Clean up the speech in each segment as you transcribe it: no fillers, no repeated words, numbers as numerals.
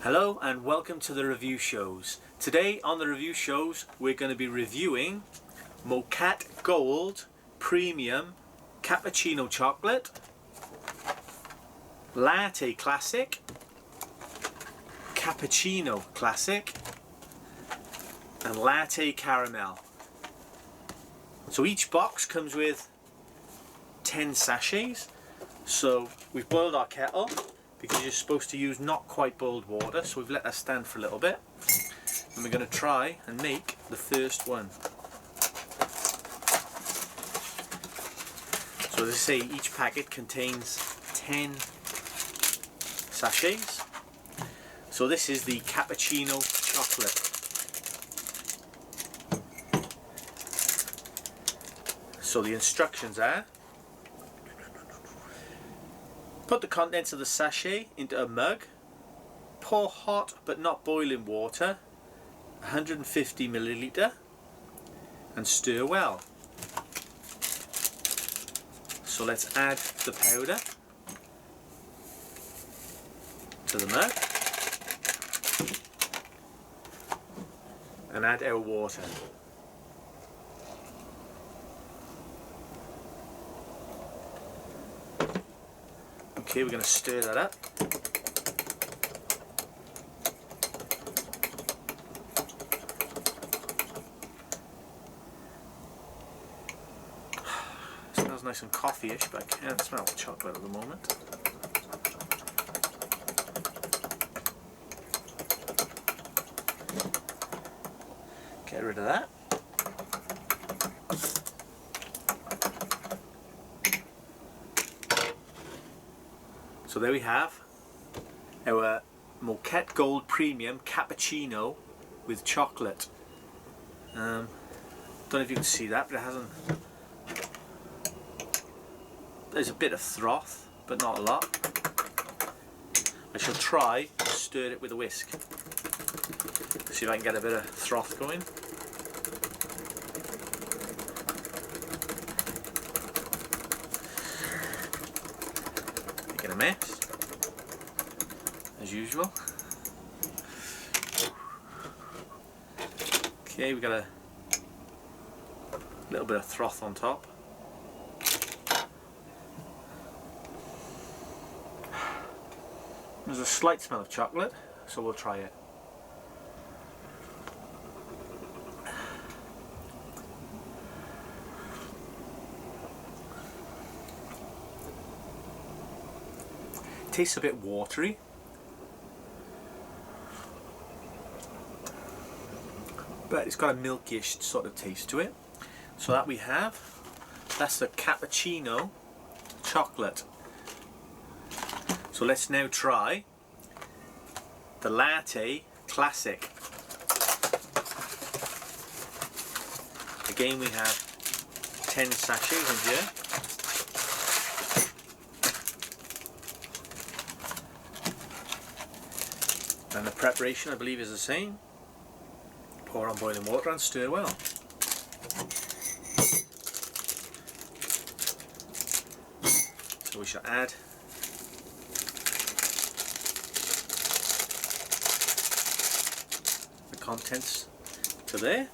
Hello and welcome to the review shows. Today on the review shows we're going to be reviewing Mokate Gold Premium Cappuccino Chocolate, Latte Classic, Cappuccino Classic and Latte Caramel. So each box comes with 10 sachets. So we've boiled our kettle because you're supposed to use not quite boiled water, so we've let that stand for a little bit and we're going to try and make the first one. So as I say, each packet contains 10 sachets. So this is the Cappuccino Chocolate. So the instructions are: put the contents of the sachet into a mug, pour hot but not boiling water, 150 milliliter, and stir well. So let's add the powder to the mug and add our water. Okay, we're going to stir that up. It smells nice and coffee-ish, but I can't smell the chocolate at the moment. Get rid of that. So there we have our Mokate Gold Premium Cappuccino with chocolate. Don't know if you can see that, but it hasn't. There's a bit of froth, but not a lot. I shall try and stir it with a whisk. See if I can get a bit of froth going. Making a mess, as usual. Okay, we've got a little bit of froth on top. There's a slight smell of chocolate, so we'll try it. Tastes a bit watery, but it's got a milkish sort of taste to it. So that we have, that's the Cappuccino Chocolate. So let's now try the Latte Classic. Again, we have 10 sachets in here. And the preparation, I believe, is the same. Pour on boiling water and stir well. So we shall add the contents to there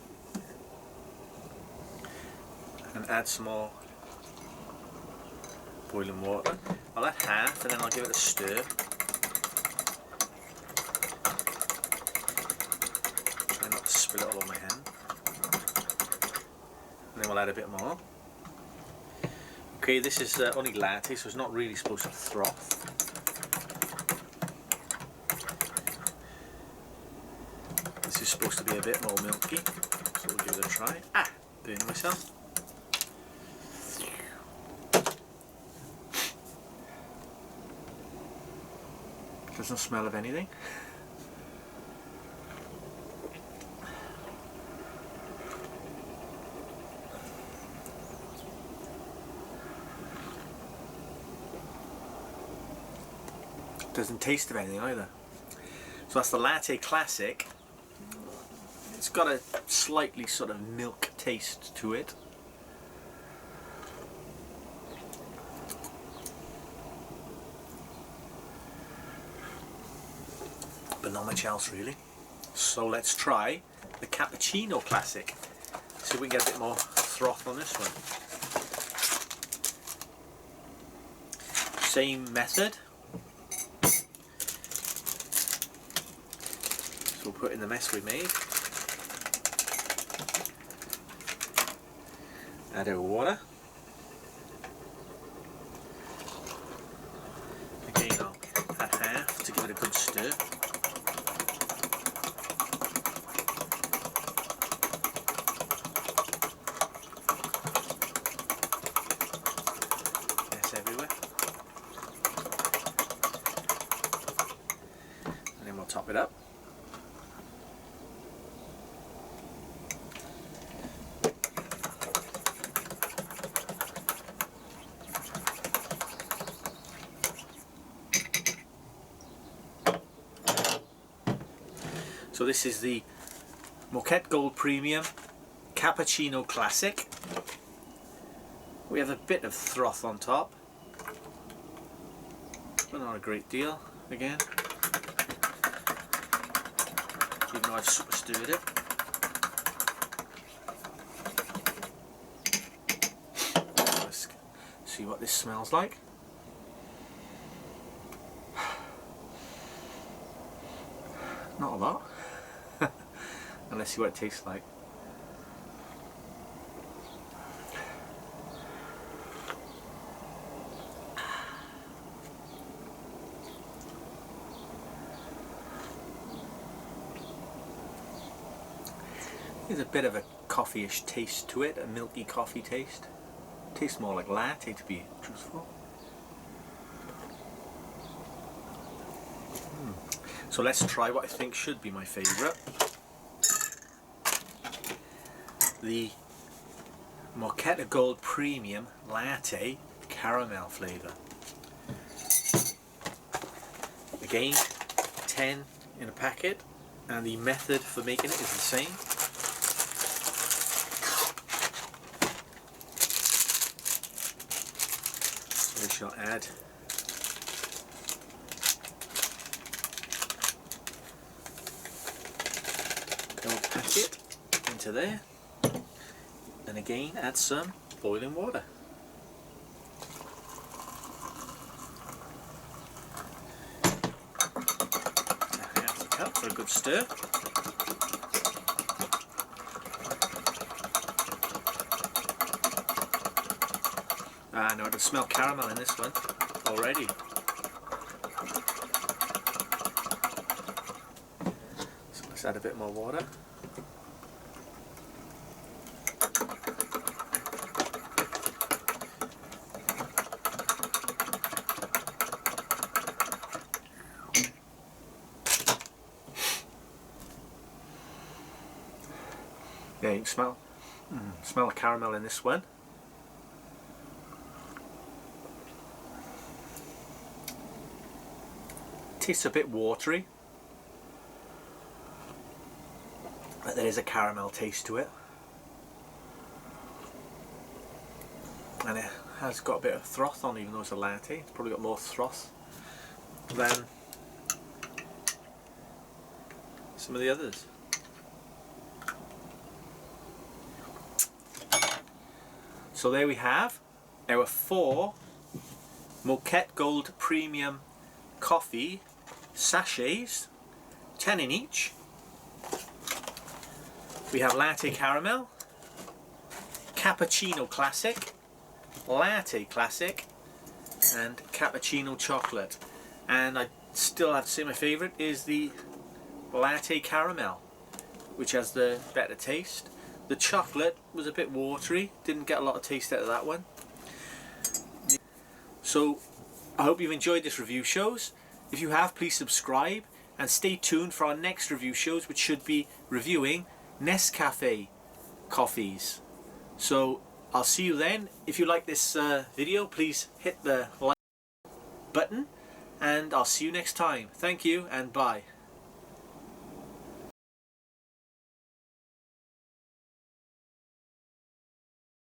and add some more boiling water. I'll add half and then I'll give it a stir. Spill it all on my hand, and then we'll add a bit more. Okay, this is only latte, so it's not really supposed to froth. This is supposed to be a bit more milky, so we'll give it a try. Burning myself. Doesn't smell of anything. Doesn't taste of anything either. So that's the Latte Classic. It's got a slightly sort of milk taste to it. but not much else really. So let's try the Cappuccino Classic. See if we can get a bit more froth on this one. Same method. So we'll put in the mess we made. Add our water. Again, I'll add half to give it a good stir. Mess everywhere. And then we'll top it up. So this is the Mokate Gold Premium Cappuccino Classic. We have a bit of froth on top, but not a great deal again, even though I've super stirred it. Let's see what this smells like. Not a lot. And let's see what it tastes like. There's a bit of a coffee-ish taste to it, a milky coffee taste. Tastes more like latte, to be truthful. So let's try what I think should be my favourite. The Mokate Gold Premium Latte Caramel flavour. Again, 10 in a packet, and the method for making it is the same. So we shall add the gold packet into there. And again, add some boiling water. Half a cup for a good stir. Ah, no, I can smell caramel in this one already. So let's add a bit more water. Yeah, you can smell the caramel in this one. Tastes a bit watery, but there is a caramel taste to it, and it has got a bit of froth on, even though it's a latte. It's probably got more froth than some of the others. So there we have our 4 Mokate Gold Premium coffee sachets, 10 in each. We have Latte Caramel, Cappuccino Classic, Latte Classic, and Cappuccino Chocolate. And I still have to say my favourite is the Latte Caramel, which has the better taste. The chocolate was a bit watery, didn't get a lot of taste out of that one. So I hope you've enjoyed this review shows. If you have, please subscribe and stay tuned for our next review shows, which should be reviewing Nescafe coffees. So I'll see you then. If you like this video, please hit the like button, and I'll see you next time. Thank you and bye.